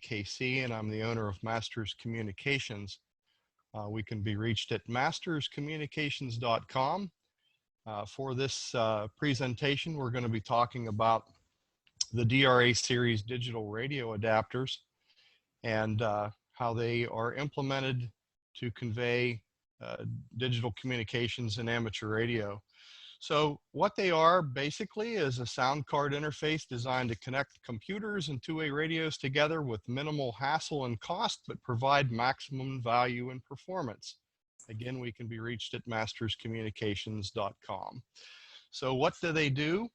KC, and I'm the owner of Masters Communications. We can be reached at masterscommunications.com. For this presentation, we're going to be talking about the DRA series digital radio adapters and how they are implemented to convey digital communications in amateur radio. So what they are basically is a Soundcard interface designed to connect computers and two-way radios together with minimal hassle and cost, but provide maximum value and performance. Again, we can be reached at masterscommunications.com. So what do they do?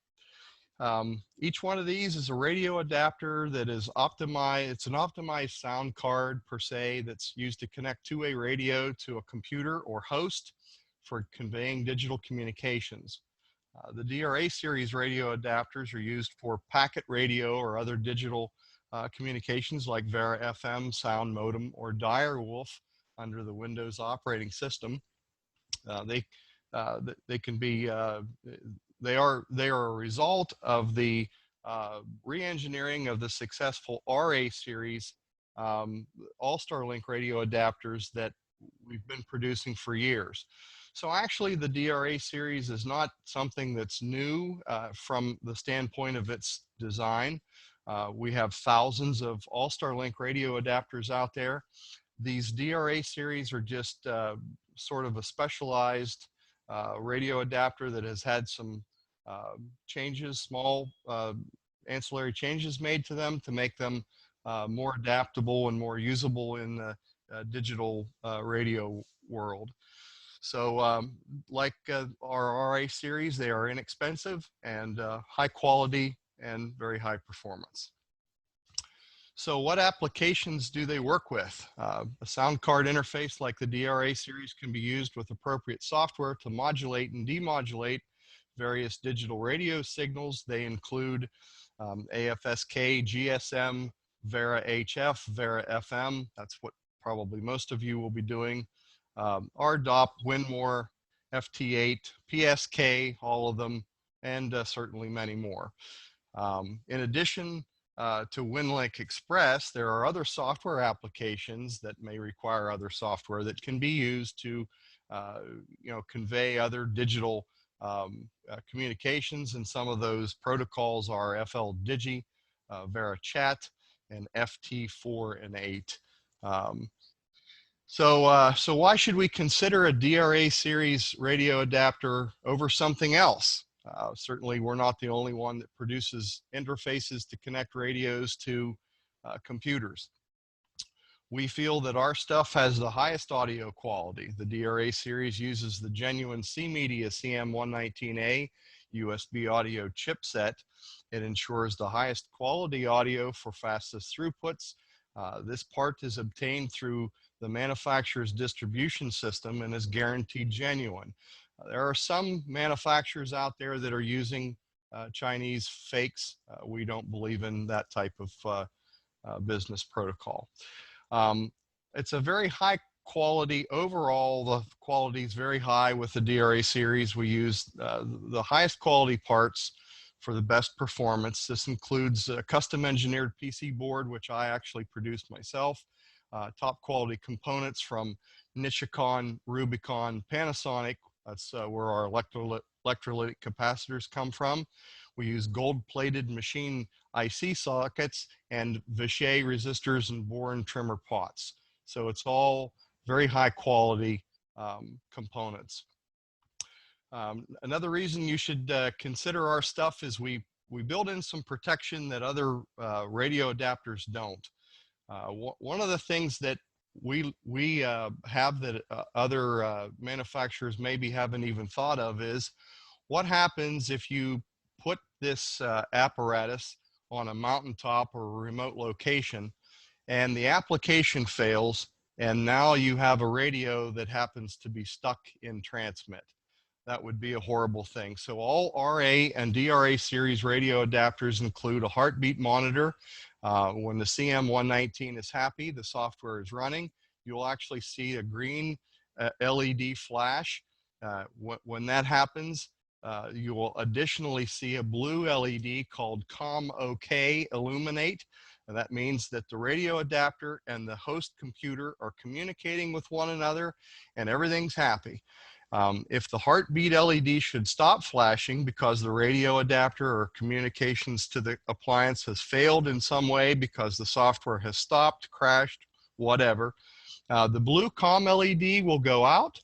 Each one of these is a radio adapter that is optimized. It's an optimized sound card per se that's used to connect two-way radio to a computer or host for conveying digital communications. The DRA series radio adapters are used for packet radio or other digital communications like Vera FM, Sound Modem, or Direwolf under the Windows operating system. They can be they are a result of the re-engineering of the successful RA series All-Star Link radio adapters that we've been producing for years. So actually the DRA series is not something that's new from the standpoint of its design. We have thousands of All-Star Link radio adapters out there. These DRA series are just sort of a specialized radio adapter that has had some changes, small ancillary changes made to them to make them more adaptable and more usable in the digital radio world. So like our RA series, they are inexpensive and high quality and very high performance. So what applications do they work with? A sound card interface like the DRA series can be used with appropriate software to modulate and demodulate various digital radio signals. They include AFSK, GSM, Vera HF, Vera FM. That's what probably most of you will be doing. RDOP, Winmore, FT8, PSK, all of them, and certainly many more. In addition to Winlink Express, there are other software applications that may require other software that can be used to convey other digital communications, and some of those protocols are FLDigi, Vera Chat, and FT4 and 8. So why should we consider a DRA series radio adapter over something else? Certainly we're not the only one that produces interfaces to connect radios to computers. We feel that our stuff has the highest audio quality. The DRA series uses the genuine C-Media CM119A USB audio chipset. It ensures the highest quality audio for fastest throughputs. This part is obtained through the manufacturer's distribution system and is guaranteed genuine. There are some manufacturers out there that are using Chinese fakes. We don't believe in that type of business protocol. It's a very high quality overall. The quality is very high with the DRA series. We use the highest quality parts for the best performance. This includes a custom engineered PC board, which I actually produced myself. Top quality components from Nichicon, Rubicon, Panasonic. That's where our electrolytic capacitors come from. We use gold-plated machine IC sockets and Vichet resistors and boron trimmer pots. So it's all very high quality components. Another reason you should consider our stuff is we build in some protection that other radio adapters don't. One of the things that we have that other manufacturers maybe haven't even thought of is what happens if you put this apparatus on a mountaintop or a remote location and the application fails, and now you have a radio that happens to be stuck in transmit. That would be a horrible thing. So all RA and DRA series radio adapters include a heartbeat monitor. When the CM119 is happy, the software is running, you'll actually see a green LED flash. When that happens, you will additionally see a blue LED called COM OK illuminate. And that means that the radio adapter and the host computer are communicating with one another and everything's happy. If the heartbeat LED should stop flashing because the radio adapter or communications to the appliance has failed in some way because the software has stopped, crashed, whatever, the blue COM LED will go out.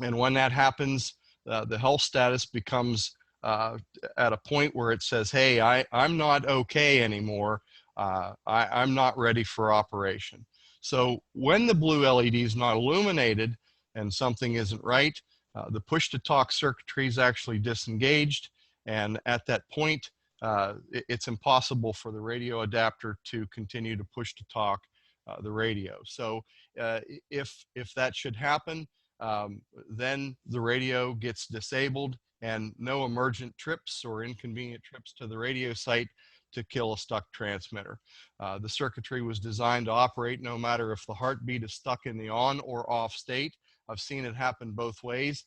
And when that happens, the health status becomes at a point where it says, hey, I'm not okay anymore. I'm not ready for operation. So when the blue LED is not illuminated and something isn't right, the push-to-talk circuitry is actually disengaged. And at that point, it's impossible for the radio adapter to continue to push-to-talk the radio. So if that should happen, then the radio gets disabled and no emergent trips or inconvenient trips to the radio site to kill a stuck transmitter. The circuitry was designed to operate no matter if the heartbeat is stuck in the on or off state. I've seen it happen both ways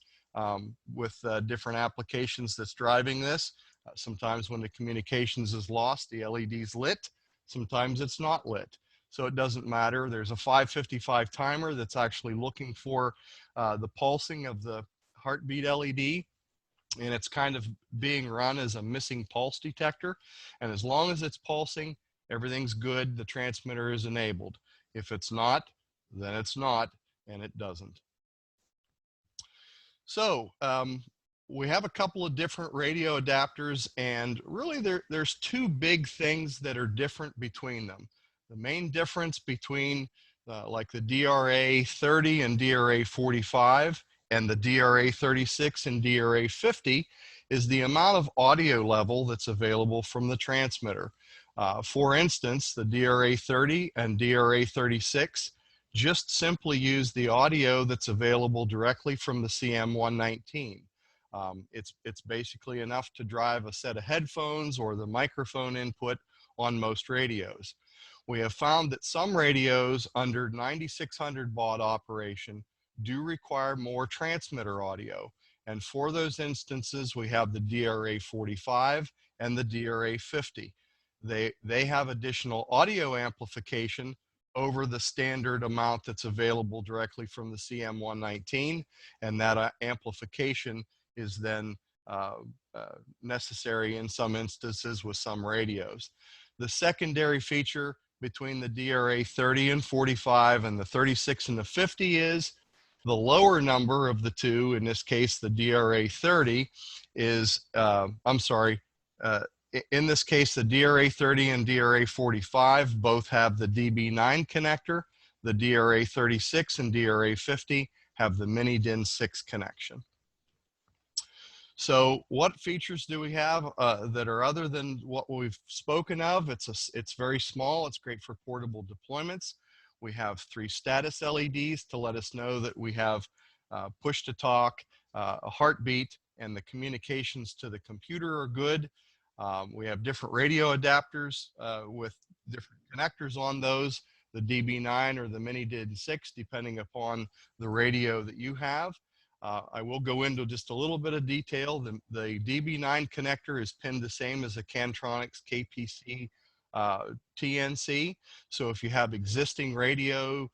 with different applications that's driving this. Sometimes when the communications is lost, the LED's lit. Sometimes it's not lit. So it doesn't matter. There's a 555 timer that's actually looking for the pulsing of the heartbeat LED, and it's kind of being run as a missing pulse detector. And as long as it's pulsing, everything's good. The transmitter is enabled. If it's not, then it's not, and it doesn't. So we have a couple of different radio adapters, and really there's two big things that are different between them. The main difference between like the DRA 30 and DRA 45 and the DRA 36 and DRA 50 is the amount of audio level that's available from the transmitter. For instance, the DRA 30 and DRA 36 just simply use the audio that's available directly from the CM119. It's basically enough to drive a set of headphones or the microphone input on most radios. We have found that some radios under 9600 baud operation do require more transmitter audio. And for those instances, we have the DRA 45 and the DRA 50. They have additional audio amplification over the standard amount that's available directly from the CM119, and that amplification is then necessary in some instances with some radios. The secondary feature between the DRA 30 and 45 and the 36 and the 50 is the lower number of the two, in this case the DRA 30 is, in this case the DRA 30 and DRA 45 both have the DB9 connector. The DRA 36 and DRA 50 have the mini DIN 6 connection. So what features do we have that are other than what we've spoken of? It's very small. It's great for portable deployments. We have 3 status LEDs to let us know that we have push to talk, a heartbeat, and the communications to the computer are good. We have different radio adapters with different connectors on those, the DB9 or the mini DIN 6, depending upon the radio that you have. I will go into just a little bit of detail. The DB9 connector is pinned the same as a Cantronics KPC TNC. So if you have existing radio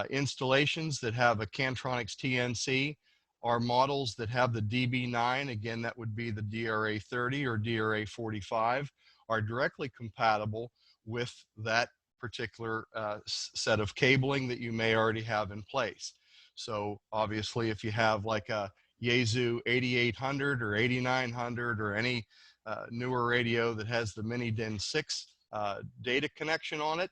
installations that have a Cantronics TNC, our models that have the DB9, again, that would be the DRA 30 or DRA 45, are directly compatible with that particular set of cabling that you may already have in place. So obviously if you have like a Yaesu 8800 or 8900 or any newer radio that has the mini DIN 6 data connection on it,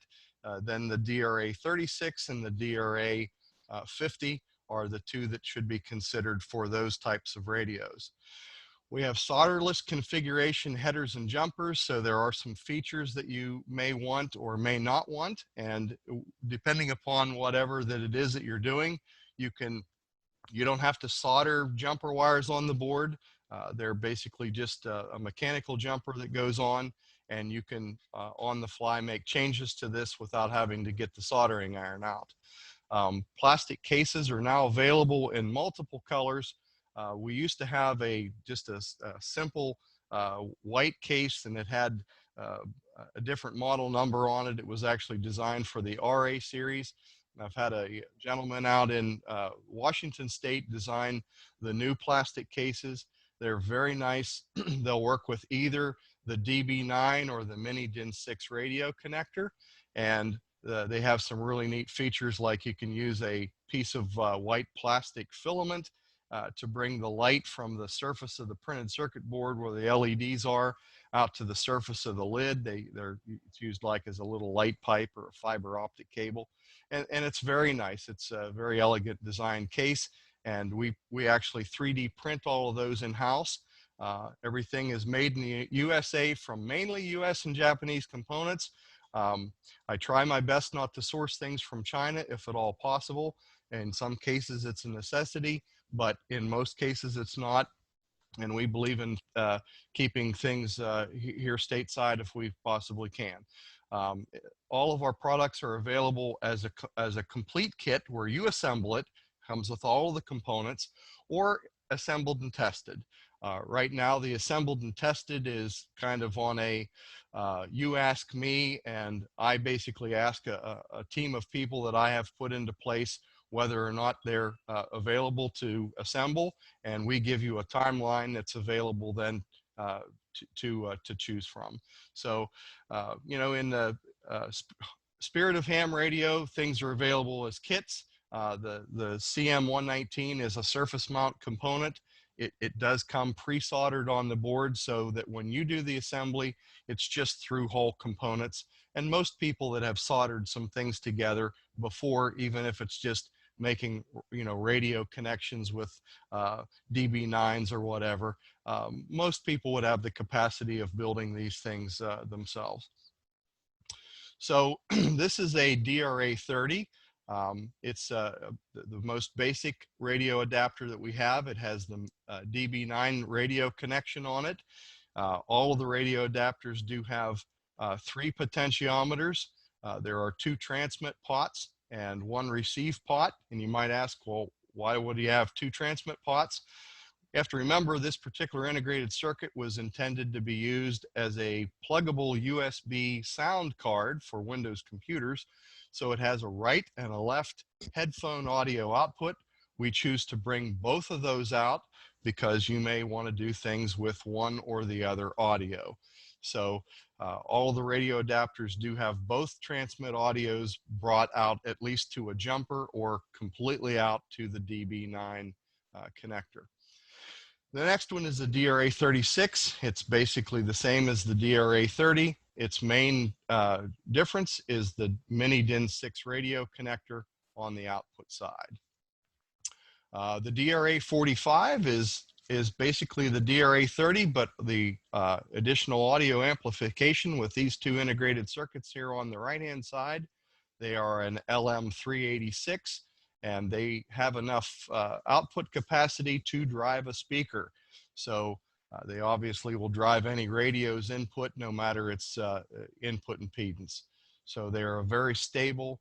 then the DRA 36 and the DRA 50 are the two that should be considered for those types of radios. We have solderless configuration headers and jumpers, so there are some features that you may want or may not want, and depending upon whatever that it is that you're doing, you don't have to solder jumper wires on the board. They're basically just a mechanical jumper that goes on, and you can on the fly make changes to this without having to get the soldering iron out. Plastic cases are now available in multiple colors We used to have just a simple white case, and it had a different model number on it. It was actually designed for the RA series. I've had a gentleman out in Washington State design the new plastic cases. They're very nice. They'll work with either the DB9 or the mini DIN 6 radio connector. And they have some really neat features, like you can use a piece of white plastic filament to bring the light from the surface of the printed circuit board where the LEDs are out to the surface of the lid. It's used like as a little light pipe or a fiber optic cable. And it's very nice. It's a very elegant design case. And we actually 3D print all of those in-house. Everything is made in the USA from mainly US and Japanese components. I try my best not to source things from China if at all possible. In some cases it's a necessity, but in most cases it's not. And we believe in keeping things here stateside if we possibly can. All of our products are available as a complete kit where you assemble it, comes with all of the components, or assembled and tested. Right now, the assembled and tested is kind of on a you ask me, and I basically ask a team of people that I have put into place whether or not they're available to assemble, and we give you a timeline that's available then to choose from. So, you know, in the spirit of ham radio, things are available as kits. The CM119 is a surface mount component. It does come pre-soldered on the board so that when you do the assembly, it's just through hole components. And most people that have soldered some things together before, even if it's just making, you know, radio connections with DB9s or whatever, most people would have the capacity of building these things themselves. So this is a DRA30. It's the most basic radio adapter that we have. It has the DB9 radio connection on it. All of the radio adapters do have 3 potentiometers. There are 2 transmit pots and 1 receive pot. And you might ask, well, why would you have 2 transmit pots? You have to remember this particular integrated circuit was intended to be used as a pluggable USB sound card for Windows computers. So it has a right and a left headphone audio output. We choose to bring both of those out because you may want to do things with one or the other audio. So all the radio adapters do have both transmit audios brought out at least to a jumper or completely out to the DB9 connector. The next one is the DRA36. It's basically the same as the DRA30. Its main difference is the mini DIN 6 radio connector on the output side. The DRA45 is basically the DRA30, but the additional audio amplification with these 2 integrated circuits here on the right-hand side. They are an LM386. And they have enough output capacity to drive a speaker. So they obviously will drive any radio's input, no matter its input impedance. So they're a very stable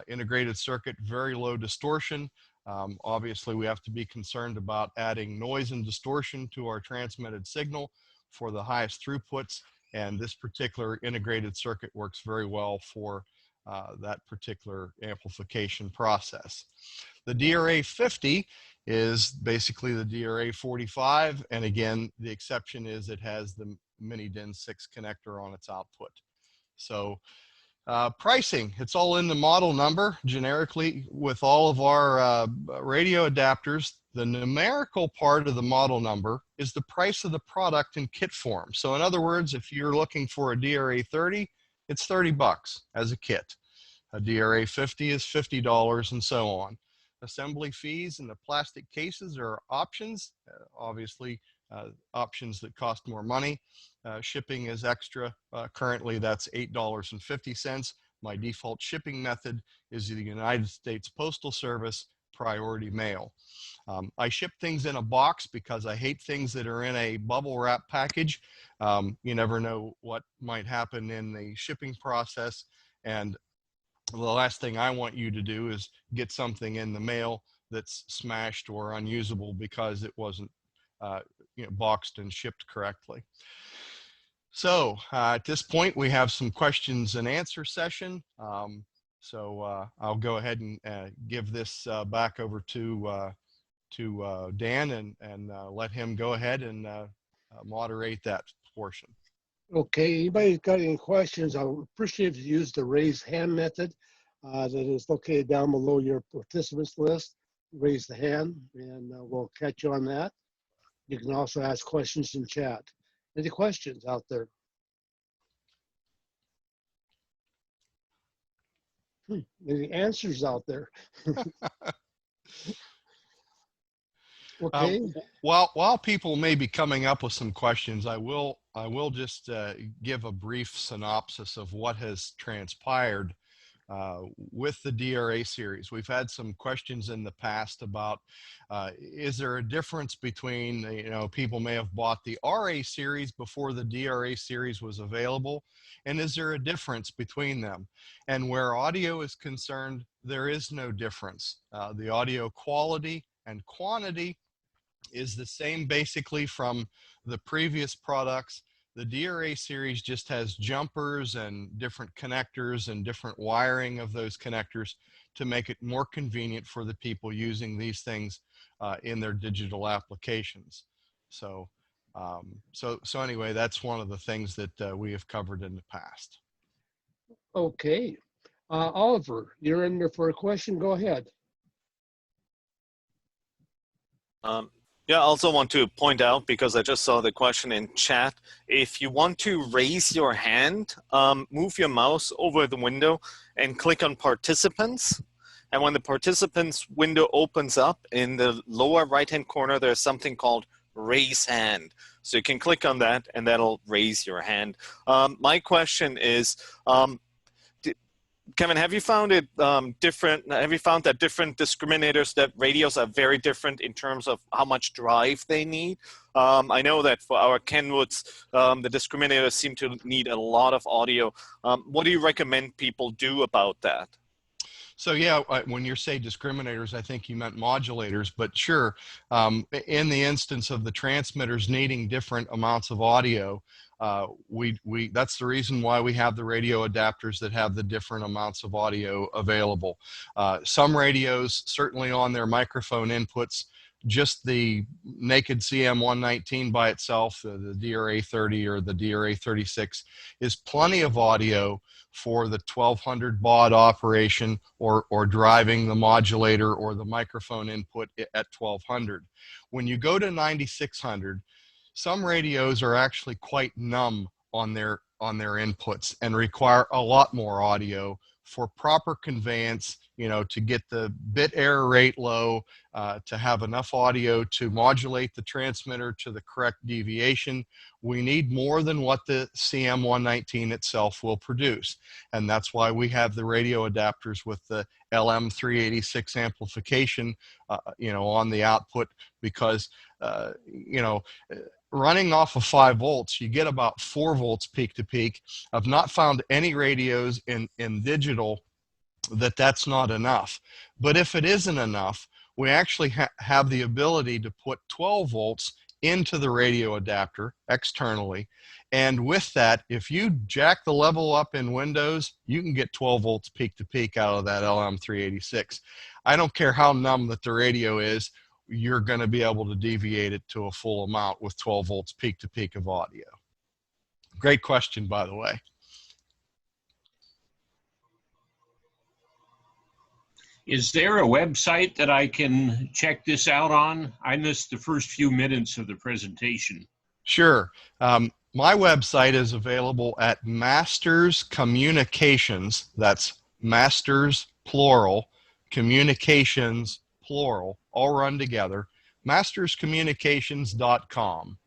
integrated circuit, very low distortion. Obviously, we have to be concerned about adding noise and distortion to our transmitted signal for the highest throughputs. And this particular integrated circuit works very well for that particular amplification process. The DRA50 is basically the DRA45, and again, the exception is it has the mini DIN 6 connector on its output. So pricing, it's all in the model number. Generically, with all of our radio adapters, the numerical part of the model number is the price of the product in kit form. So in other words, if you're looking for a DRA30, it's 30 bucks as a kit. A DRA50 is $50 and so on. Assembly fees and the plastic cases are options, obviously options that cost more money. Shipping is extra. Currently that's $8.50. My default shipping method is the United States Postal Service priority mail. I ship things in a box because I hate things that are in a bubble wrap package. You never know what might happen in the shipping process, and the last thing I want you to do is get something in the mail that's smashed or unusable because it wasn't boxed and shipped correctly. So at this point, we have some questions and answer session. So I'll go ahead and give this back over to Dan and let him go ahead and moderate that portion. Okay, anybody got any questions? I would appreciate if you use the raise hand method that is located down below your participants list. Raise the hand and we'll catch you on that. You can also ask questions in chat. Any questions out there? Any answers out there? Okay. While people may be coming up with some questions, I will just give a brief synopsis of what has transpired with the DRA series. We've had some questions in the past about is there a difference between, people may have bought the RA series before the DRA series was available, and is there a difference between them? And where audio is concerned, there is no difference. The audio quality and quantity is the same basically from the previous products. The DRA series just has jumpers and different connectors and different wiring of those connectors to make it more convenient for the people using these things in their digital applications. So, so anyway, that's one of the things that we have covered in the past. Okay. Oliver, you're in there for a question. Go ahead. Yeah, I also want to point out, because I just saw the question in chat, if you want to raise your hand, move your mouse over the window and click on participants. And when the participants window opens up, in the lower right-hand corner, there's something called raise hand. So you can click on that and that'll raise your hand. My question is, Kevin, have you found it different? Have you found that different discriminators, that radios are very different in terms of how much drive they need? I know that for our Kenwoods, the discriminators seem to need a lot of audio. What do you recommend people do about that? So yeah, when you say discriminators, I think you meant modulators, but sure, in the instance of the transmitters needing different amounts of audio, that's the reason why we have the radio adapters that have the different amounts of audio available. Some radios, certainly on their microphone inputs, just the naked CM119 by itself, the DRA 30 or the DRA 36, is plenty of audio for the 1200 baud operation or driving the modulator or the microphone input at 1200. When you go to 9600, some radios are actually quite numb on their inputs and require a lot more audio for proper conveyance, to get the bit error rate low, to have enough audio to modulate the transmitter to the correct deviation. We need more than what the CM119 itself will produce. And that's why we have the radio adapters with the LM386 amplification, on the output, because, running off of 5 volts, you get about 4 volts peak to peak. I've not found any radios in digital that's not enough. But if it isn't enough, we actually have the ability to put 12 volts into the radio adapter externally. And with that, if you jack the level up in Windows, you can get 12 volts peak to peak out of that LM386. I don't care how numb that the radio is, you're going to be able to deviate it to a full amount with 12 volts peak to peak of audio. Great question, by the way. Is there a website that I can check this out on? I missed the first few minutes of the presentation. Sure. My website is available at Masters Communications. That's Masters, plural, Communications, plural, all run together. masterscommunications.com.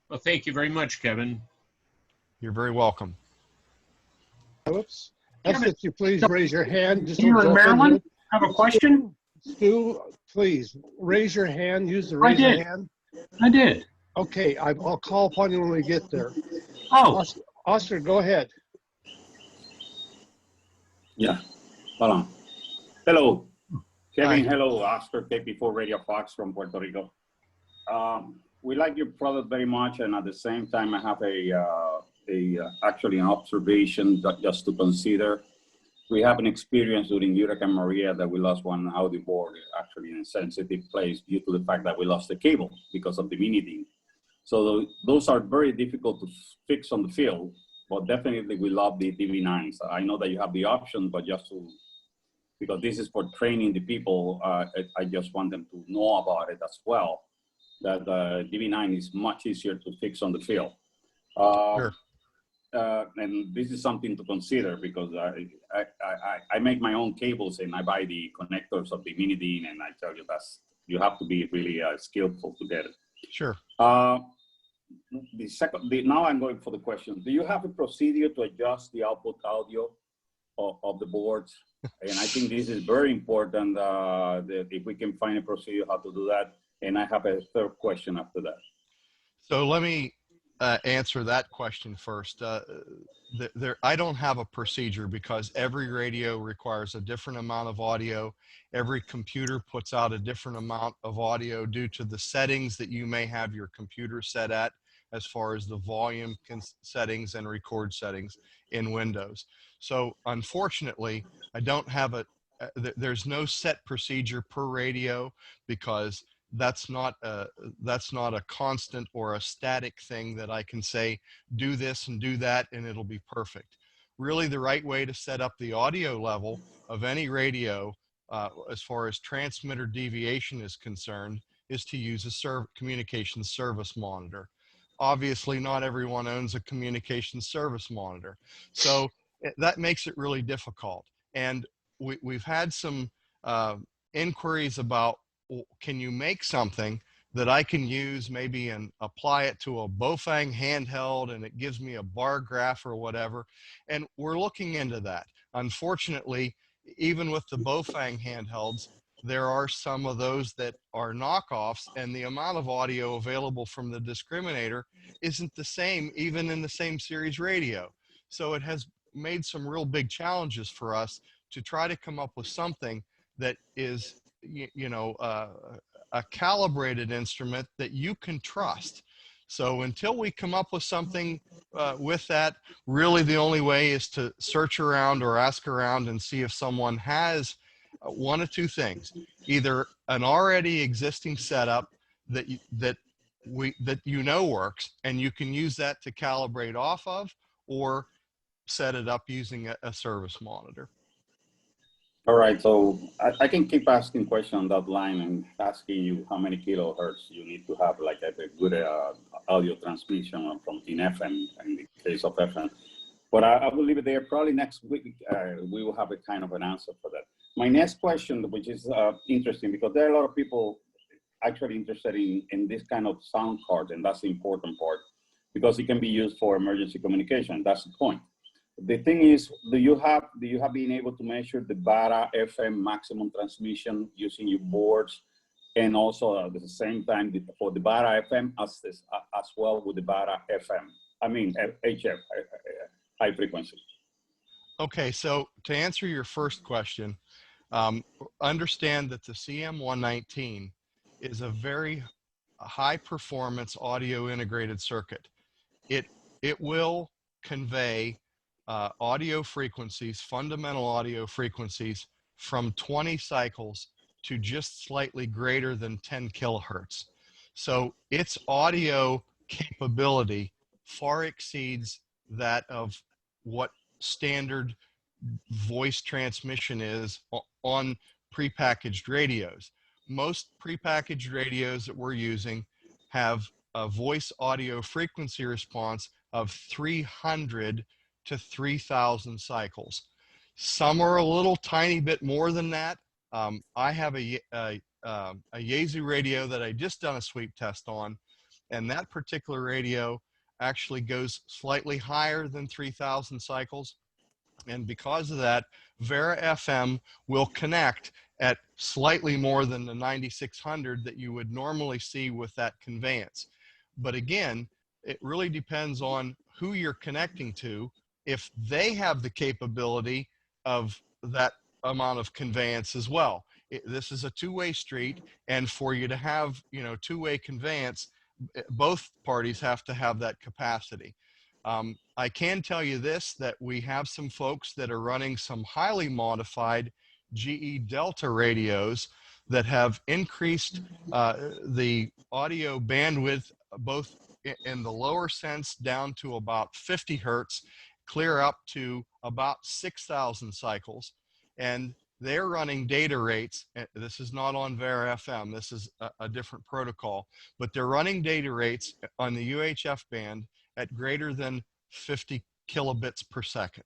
Well, thank you very much, Kevin. You're very welcome. Whoops. Ask if you please raise your hand. Just You in Maryland have a question? Stu, please raise your hand. Use the raise your hand. I did. Okay, I'll call upon you when we get there. Oh, Oscar, go ahead. Yeah, hold on. Hello, Kevin. Hi. Hello, Oscar KP4 Radio Fox from Puerto Rico. We like your product very much, and at the same time, I have actually an observation that just to consider. We have an experience during Hurricane Maria that we lost one audio board actually in a sensitive place due to the fact that we lost the cable because of the mini-DIN. So those are very difficult to fix on the field, but definitely we love the DV9s. I know that you have the option, but just to, because this is for training the people, I just want them to know about it as well, that DV9 is much easier to fix on the field. Sure. And this is something to consider because I make my own cables and I buy the connectors of the mini-DIN, and I tell you you have to be really skillful to get it. Sure. Now I'm going for the question. Do you have a procedure to adjust the output audio of the boards? And I think this is very important that if we can find a procedure how to do that. And I have a third question after that. So let me answer that question first. I don't have a procedure because every radio requires a different amount of audio. Every computer puts out a different amount of audio due to the settings that you may have your computer set at as far as the volume settings and record settings in Windows. So unfortunately, I don't have there's no set procedure per radio because that's not a constant or a static thing that I can say, do this and do that, and it'll be perfect. Really, the right way to set up the audio level of any radio, as far as transmitter deviation is concerned, is to use a communications service monitor. Obviously, not everyone owns a communications service monitor. So that makes it really difficult. And we've had some inquiries about, can you make something that I can use maybe and apply it to a Bofang handheld and it gives me a bar graph or whatever? And we're looking into that. Unfortunately, even with the Bofang handhelds, there are some of those that are knockoffs, and the amount of audio available from the discriminator isn't the same even in the same series radio. So it has made some real big challenges for us to try to come up with something that is a calibrated instrument that you can trust. So until we come up with something with that, really the only way is to search around or ask around and see if someone has one of two things: either an already existing setup that you know works and you can use that to calibrate off of, or set it up using a service monitor. All right, so I can keep asking questions on that line and asking you how many kilohertz you need to have like a good audio transmission from in FM, in the case of FM. But I will leave it there. Probably next week we will have a kind of an answer for that. My next question, which is interesting because there are a lot of people actually interested in this kind of sound card, and that's the important part because it can be used for emergency communication. That's the point. The thing is, do you have been able to measure the BARA FM maximum transmission using your boards, and also at the same time for the BARA FM as well with the BARA FM? I mean HF, high frequency. Okay, so to answer your first question, understand that the CM119 is a very high performance audio integrated circuit. It will convey audio frequencies, fundamental audio frequencies, from 20 cycles to just slightly greater than 10 kilohertz. So its audio capability far exceeds that of what standard voice transmission is on prepackaged radios. Most prepackaged radios that we're using have a voice audio frequency response of 300 to 3,000 cycles. Some are a little tiny bit more than that. I have a Yaesu radio that I just done a sweep test on, and that particular radio actually goes slightly higher than 3,000 cycles. And because of that, Vera FM will connect at slightly more than the 9600 that you would normally see with that conveyance. But again, it really depends on who you're connecting to. If they have the capability of that amount of conveyance as well. This is a two-way street, and for you to have, you know, two-way conveyance, both parties have to have that capacity. I can tell you this, that we have some folks that are running some highly modified GE Delta radios that have increased the audio bandwidth both in the lower sense down to about 50 hertz, clear up to about 6,000 cycles. And they're running data rates. This is not on Vera FM. This is a different protocol, but they're running data rates on the UHF band at greater than 50 kilobits per second.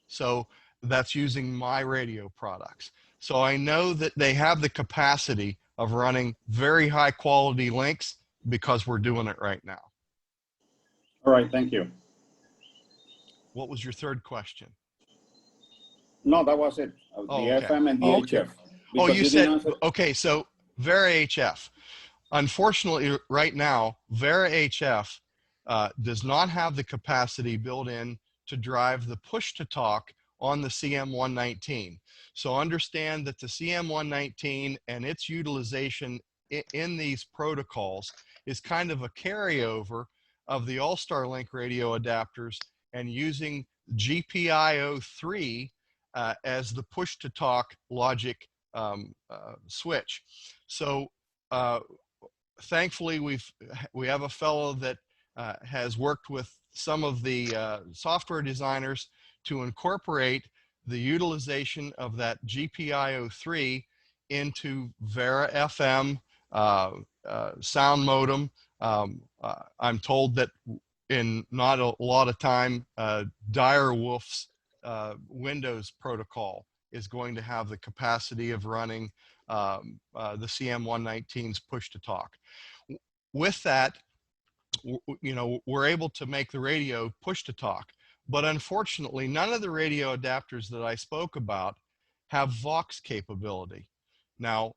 So that's using my radio products. So I know that they have the capacity of running very high quality links because we're doing it right now. All right, thank you. What was your third question? No, that was it. The okay. FM and the HF. Oh, you said, answer... okay, so Vera HF. Unfortunately, right now, Vera HF does not have the capacity built in to drive the push-to-talk on the CM119. So understand that the CM119 and its utilization in these protocols is kind of a carryover of the All-Star Link radio adapters and using GPIO3 as the push-to-talk logic switch. So thankfully, we have a fellow that has worked with some of the software designers to incorporate the utilization of that GPIO3 into Vera FM sound modem. I'm told that in not a lot of time, Direwolf's Windows protocol is going to have the capacity of running the CM119's push-to-talk. With that, you know, we're able to make the radio push-to-talk. But unfortunately, none of the radio adapters that I spoke about have Vox capability. Now,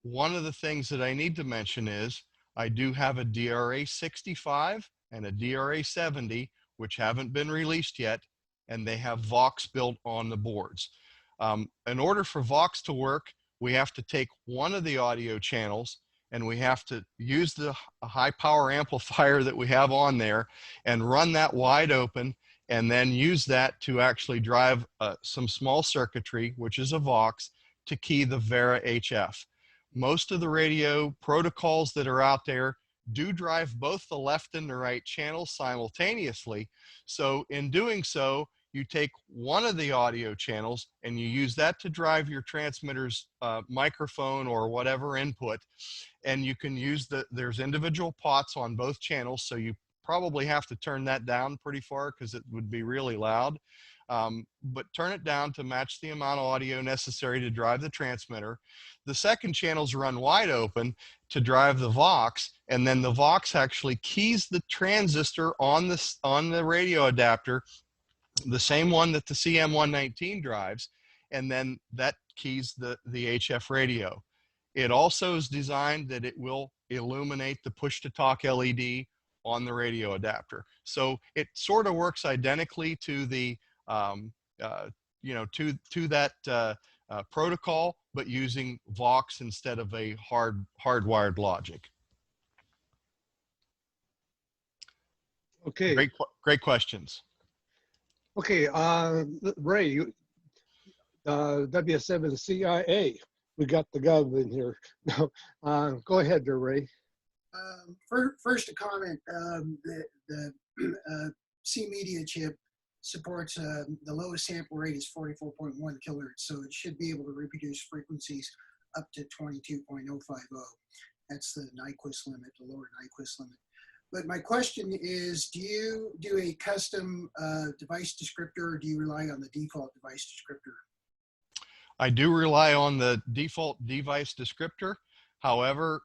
one of the things that I need to mention is I do have a DRA 65 and a DRA 70, which haven't been released yet, and they have Vox built on the boards. In order for Vox to work, we have to take one of the audio channels and we have to use the high power amplifier that we have on there and run that wide open, and then use that to actually drive some small circuitry, which is a Vox, to key the Vera HF. Most of the radio protocols that are out there do drive both the left and the right channels simultaneously. So in doing so, you take one of the audio channels and you use that to drive your transmitter's microphone or whatever input. And you can use there's individual pots on both channels, so you probably have to turn that down pretty far because it would be really loud. But turn it down to match the amount of audio necessary to drive the transmitter. The second channels run wide open to drive the Vox, and then the Vox actually keys the transistor on the radio adapter, the same one that the CM119 drives, and then that keys the HF radio. It also is designed that it will illuminate the push-to-talk LED on the radio adapter. So it sort of works identically to the you know, to that protocol, but using Vox instead of a hardwired logic. Okay. Great questions. Okay, Ray, W7CIA, we got the gov in here. Go ahead there, Ray. First a comment, the C Media chip supports the lowest sample rate is 44.1 kilohertz, so it should be able to reproduce frequencies up to 22.050. That's the Nyquist limit, the lower Nyquist limit. But my question is, do you do a custom device descriptor, or do you rely on the default device descriptor? I do rely on the default device descriptor. However,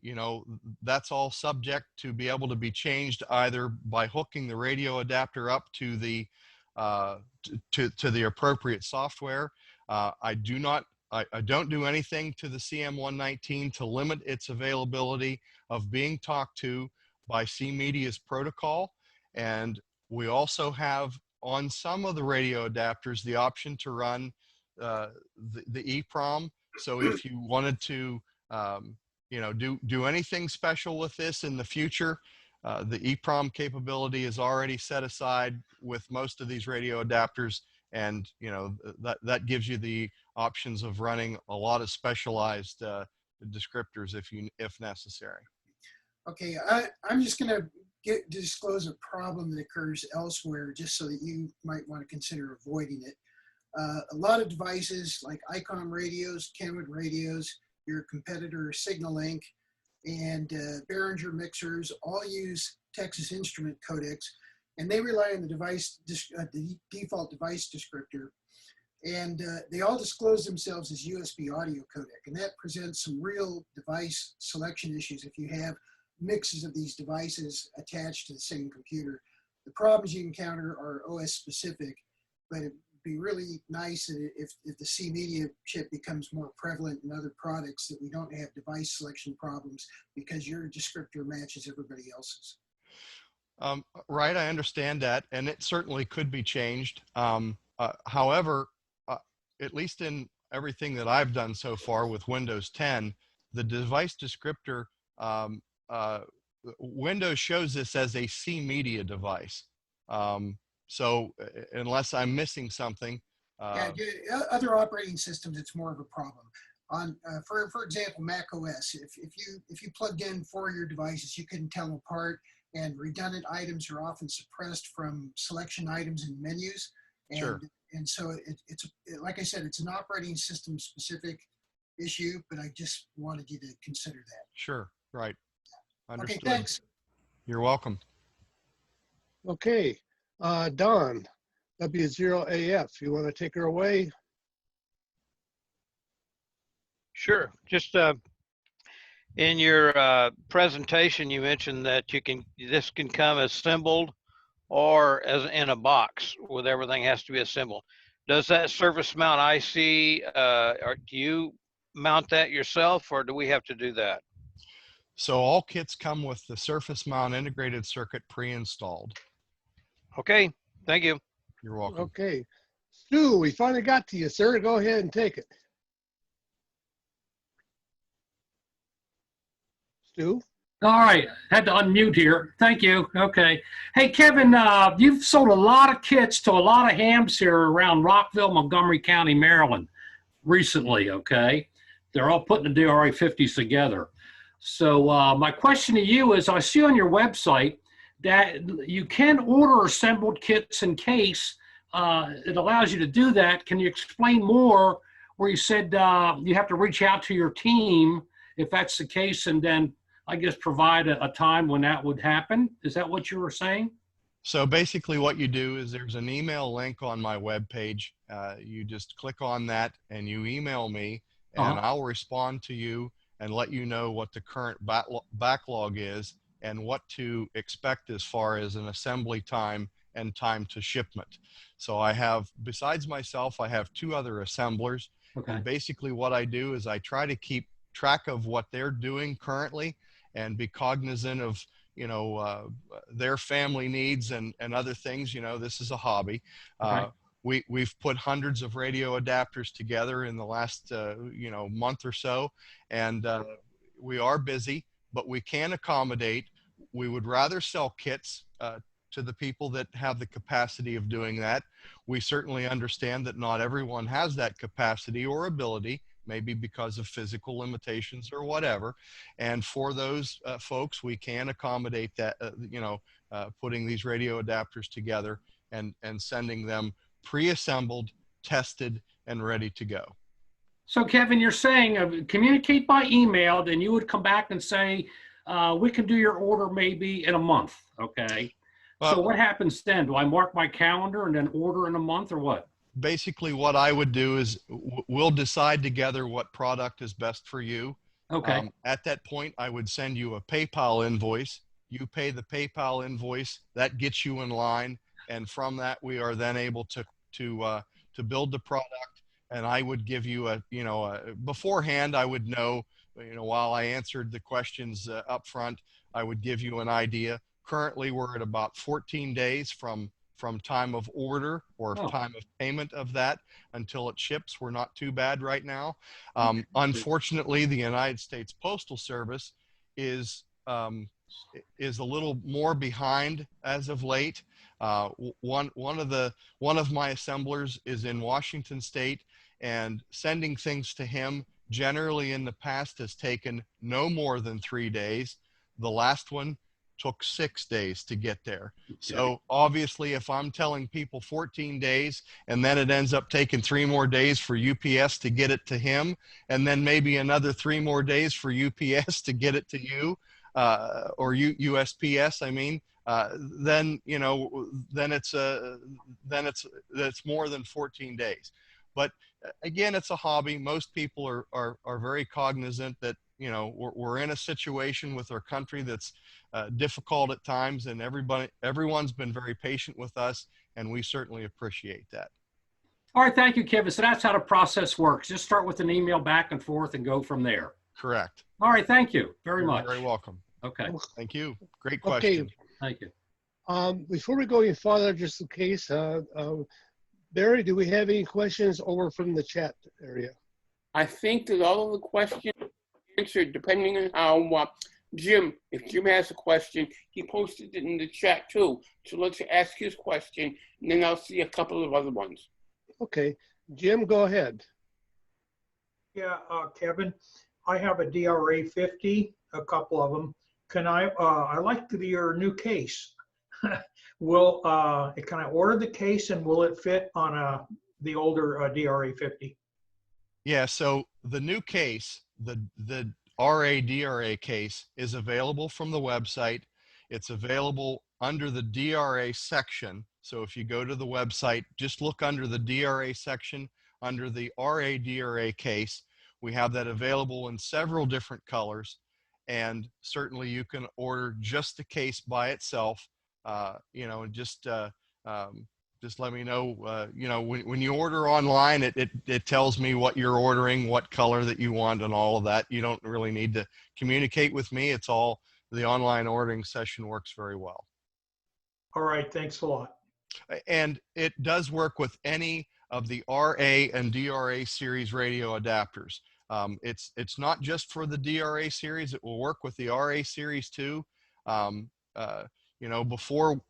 you know, that's all subject to be able to be changed either by hooking the radio adapter up to the to the appropriate software. I don't do anything to the CM119 to limit its availability of being talked to by C Media's protocol. And we also have on some of the radio adapters the option to run the EEPROM. So if you wanted to, do anything special with this in the future, the EEPROM capability is already set aside with most of these radio adapters, and that gives you the options of running a lot of specialized descriptors if necessary. Okay, I'm just going to disclose a problem that occurs elsewhere, just so that you might want to consider avoiding it. A lot of devices like ICOM radios, Kenwood radios, your competitor SignalLink, and Behringer mixers all use Texas Instrument codecs, and they rely on the default device descriptor. And they all disclose themselves as USB audio codec, and that presents some real device selection issues if you have mixes of these devices attached to the same computer. The problems you encounter are OS specific, but it'd be really nice if the C media chip becomes more prevalent in other products, that we don't have device selection problems because your descriptor matches everybody else's. Right, I understand that, and it certainly could be changed. However, at least in everything that I've done so far with Windows 10, the device descriptor, Windows shows this as a C media device. So unless I'm missing something. Other operating systems, it's more of a problem. On, for example, Mac OS, if you plugged in 4 of your devices, you couldn't tell them apart, and redundant items are often suppressed from selection items in menus. And, sure. And so it's like I said, it's an operating system specific issue, but I just wanted you to consider that. Sure, right. Understood. Okay, thanks. You're welcome. Okay, Don, W0AF, you want to take her away? Sure. Just in your presentation, you mentioned that this can come assembled or as in a box with everything has to be assembled. Does that surface mount IC, or do you mount that yourself, or do we have to do that? So all kits come with the surface mount integrated circuit pre-installed. Okay, thank you. You're welcome. Okay, Stu, we finally got to you, sir. Go ahead and take it. Stu? All right, had to unmute here. Thank you. Okay. Hey, Kevin, you've sold a lot of kits to a lot of hams here around Rockville, Montgomery County, Maryland recently, okay? They're all putting the DRA 50s together. So my question to you is, I see on your website that you can order assembled kits in case. It allows you to do that. Can you explain more where you said you have to reach out to your team if that's the case, and then I guess provide a time when that would happen? Is that what you were saying? So basically what you do is there's an email link on my webpage. You just click on that and you email me, and I'll respond to you and let you know what the current backlog is and what to expect as far as an assembly time and time to shipment. So I have, besides myself, I have 2 other assemblers. Okay. And basically what I do is I try to keep track of what they're doing currently and be cognizant of, their family needs and other things. This is a hobby. Okay. We've put hundreds of radio adapters together in the last, month or so, and we are busy, but we can accommodate. We would rather sell kits to the people that have the capacity of doing that. We certainly understand that not everyone has that capacity or ability, maybe because of physical limitations or whatever. And for those folks, we can accommodate that, putting these radio adapters together and sending them pre-assembled, tested, and ready to go. So Kevin, you're saying communicate by email, then you would come back and say, we can do your order maybe in a month, okay? So what happens then? Do I mark my calendar and then order in a month, or what? Basically what I would do is we'll decide together what product is best for you. Okay. At that point, I would send you a PayPal invoice. You pay the PayPal invoice, that gets you in line. And from that, we are then able to build the product. And I would give you beforehand, I would know, while I answered the questions up front, I would give you an idea. Currently, we're at about 14 days from from time of order or Oh. time of payment of that until it ships. We're not too bad right now. Unfortunately, the United States Postal Service is a little more behind as of late. One of my assemblers is in Washington State, and sending things to him generally in the past has taken no more than 3 days. The last one took 6 days to get there. So obviously, if I'm telling people 14 days and then it ends up taking 3 more days for UPS to get it to him, and then maybe another 3 more days for UPS to get it to you, or USPS, I mean, then, you know, then it's more than 14 days. But again, it's a hobby. Most people are very cognizant that, you know, we're in a situation with our country that's difficult at times, and everyone's been very patient with us, and we certainly appreciate that. All right, thank you, Kevin. So that's how the process works. Just start with an email back and forth and go from there. Correct. All right, thank you very You're much. very welcome. Okay, Thank you. Great question. Okay. thank you. Before we go any farther, just in case, Barry, do we have any questions over from the chat area? I think that all of the questions are answered depending on how Jim, if Jim has a question, he posted it in the chat too. So let's ask his question, and then I'll see a couple of other ones. Okay, Jim, go ahead. Yeah, Kevin, I have a DRA 50, a couple of them. Can I like your new case. Can I order the case and will it fit on the older DRA 50? Yeah, so the new case, the RA-DRA case is available from the website. It's available under the DRA section. So if you go to the website, just look under the DRA section, under the RA-DRA case. We have that available in several different colors, and certainly you can order just the case by itself. You know, just let me know, you know, when you order online, it tells me what you're ordering, what color that you want, and all of that. You don't really need to communicate with me. It's all, the online ordering session works very well. All right, thanks a lot. And it does work with any of the RA and DRA series radio adapters. It's not just for the DRA series. It will work with the RA series too. You know, before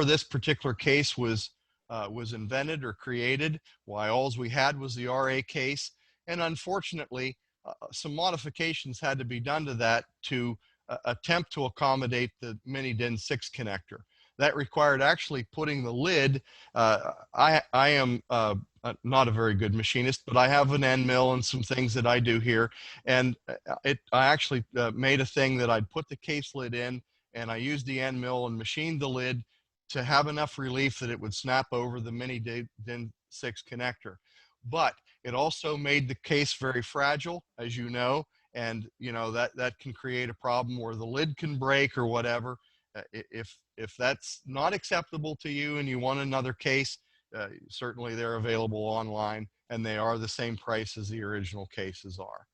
this particular case was invented or created, why alls we had was the RA case, and unfortunately, some modifications had to be done to that to attempt to accommodate the mini DIN 6 connector. That required actually putting the lid. I am not a very good machinist, but I have an end mill and some things that I do here, and I actually made a thing that I'd put the case lid in, and I used the end mill and machined the lid to have enough relief that it would snap over the mini DIN 6 connector. But it also made the case very fragile, as you know, and you know that can create a problem where the lid can break or whatever. If that's not acceptable to you and you want another case, certainly they're available online, and they are the same price as the original cases are.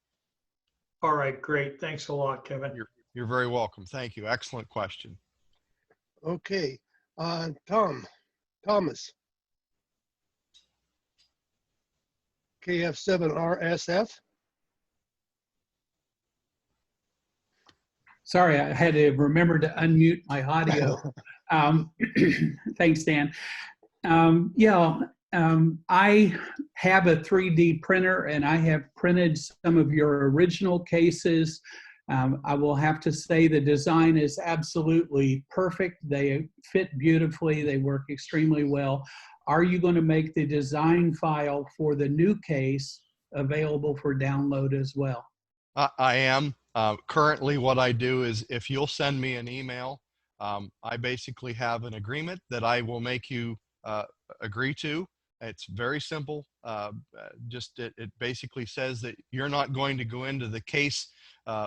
All right, great. Thanks a lot, Kevin. You're very welcome. Thank you. Excellent question. Okay, Thomas. KF7RSF. Sorry, I had to remember to unmute my audio. Thanks, Dan. I have a 3D printer, and I have printed some of your original cases. I will have to say the design is absolutely perfect. They fit beautifully. They work extremely well. Are you going to make the design file for the new case available for download as well? I am. Currently, what I do is, if you'll send me an email, I basically have an agreement that I will make you agree to. It's very simple. It basically says that you're not going to go into the case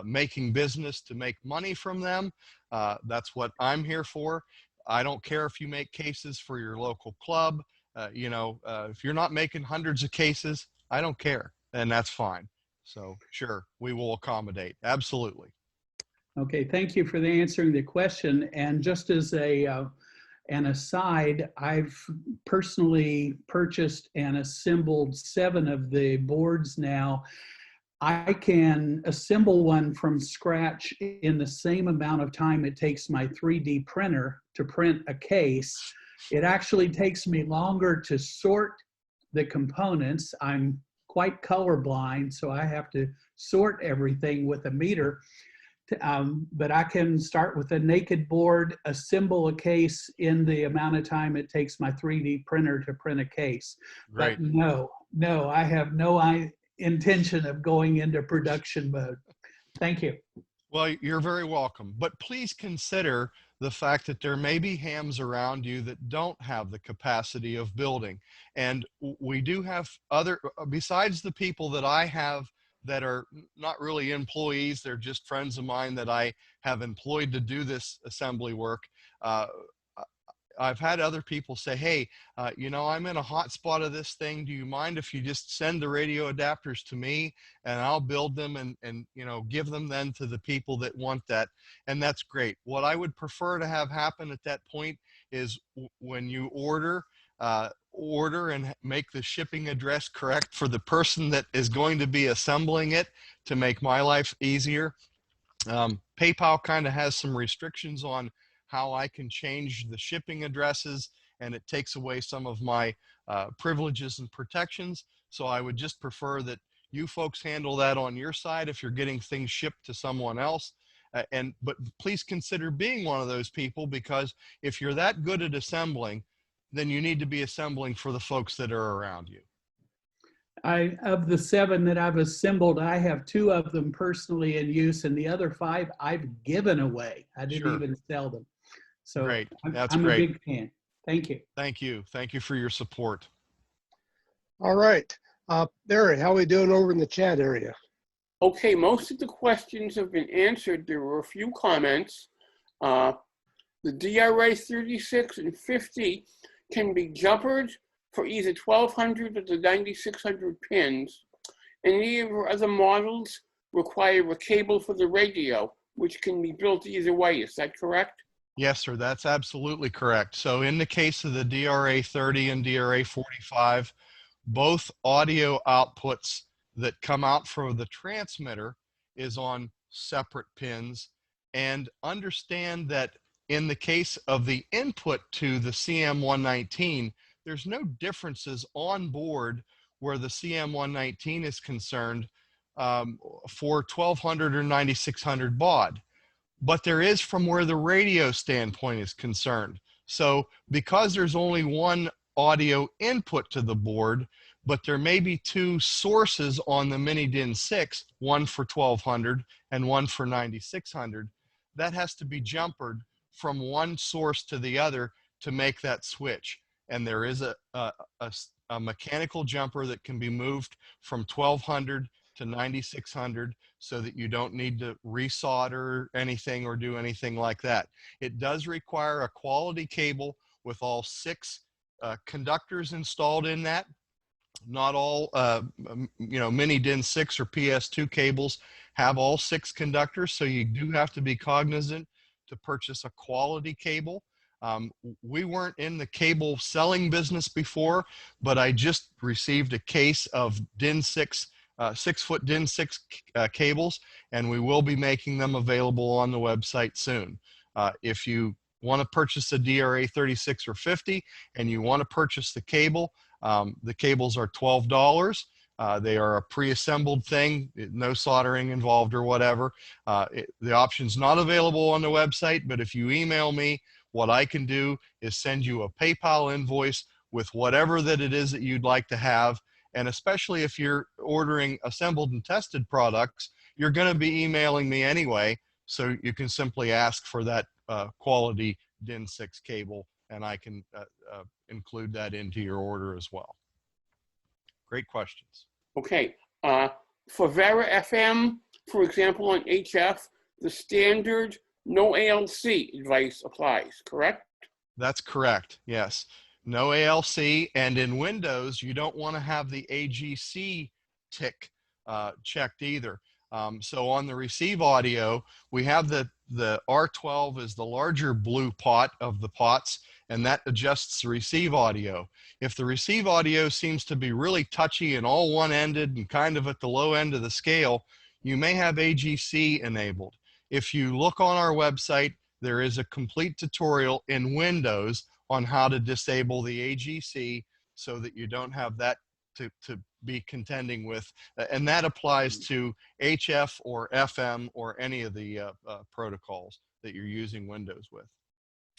making business to make money from them. That's what I'm here for. I don't care if you make cases for your local club. If you're not making hundreds of cases, I don't care, and that's fine. So sure, we will accommodate. Absolutely. Okay, thank you for answering the question. And just as a and aside, I've personally purchased and assembled 7 of the boards now. I can assemble one from scratch in the same amount of time it takes my 3D printer to print a case. It actually takes me longer to sort the components. I'm quite colorblind, so I have to sort everything with a meter. But I can start with a naked board, assemble a case in the amount of time it takes my 3D printer to print a case. Right. But no, I have no intention of going into production mode. Thank you. Well, you're very welcome. But please consider the fact that there may be hams around you that don't have the capacity of building. And we do have other, besides the people that I have that are not really employees, they're just friends of mine that I have employed to do this assembly work. I've had other people say, hey, you know, I'm in a hot spot of this thing. Do you mind if you just send the radio adapters to me and I'll build them and you know, give them then to the people that want that? And that's great. What I would prefer to have happen at that point is when you order and make the shipping address correct for the person that is going to be assembling it to make my life easier. PayPal kind of has some restrictions on how I can change the shipping addresses, and it takes away some of my privileges and protections. So I would just prefer that you folks handle that on your side if you're getting things shipped to someone else. But please consider being one of those people, because if you're that good at assembling, then you need to be assembling for the folks that are around you. Of the 7 that I've assembled, I have 2 of them personally in use, and the other 5 I've given away. I didn't even sell them. So great. That's I'm great. a big fan. Thank you. Thank you. Thank you for your support. All right. Barry, how are we doing over in the chat area? Okay, most of the questions have been answered. There were a few comments. The DRA 36 and 50 can be jumpered for either 1200 or the 9600 pins. Any of our other models require a cable for the radio, which can be built either way. Is that correct? Yes, sir. That's absolutely correct. So in the case of the DRA 30 and DRA 45, both audio outputs that come out from the transmitter is on separate pins. And understand that in the case of the input to the CM119, there's no differences on board where the CM119 is concerned for 1200 or 9600 baud. But there is from where the radio standpoint is concerned. So because there's only one audio input to the board, but there may be 2 sources on the Mini DIN 6, one for 1200 and one for 9600, that has to be jumpered from one source to the other to make that switch. And there is a mechanical jumper that can be moved from 1200 to 9600 so that you don't need to resolder anything or do anything like that. It does require a quality cable with all 6 conductors installed in that. Not all you know, Mini DIN 6 or PS2 cables have all 6 conductors, so you do have to be cognizant to purchase a quality cable. We weren't in the cable selling business before, but I just received a case of DIN 6 6-foot DIN 6 cables, and we will be making them available on the website soon. If you want to purchase a DRA 36 or 50 and you want to purchase the cables are $12. They are a pre-assembled thing, no soldering involved or whatever. The option's not available on the website, but if you email me, what I can do is send you a PayPal invoice with whatever that it is that you'd like to have. And especially if you're ordering assembled and tested products, you're going to be emailing me anyway. So you can simply ask for that quality DIN 6 cable, and I can include that into your order as well. Great questions. Okay. For Vera FM, for example, on HF, the standard no ALC advice applies, correct? That's correct. Yes. No ALC, and in Windows, you don't want to have the AGC tick checked either. So on the receive audio, we have the the R12 is the larger blue pot of the pots, and that adjusts the receive audio. If the receive audio seems to be really touchy and all one-ended and kind of at the low end of the scale, you may have AGC enabled. If you look on our website, there is a complete tutorial in Windows on how to disable the AGC so that you don't have that to be contending with. And that applies to HF or FM or any of the protocols that you're using Windows with.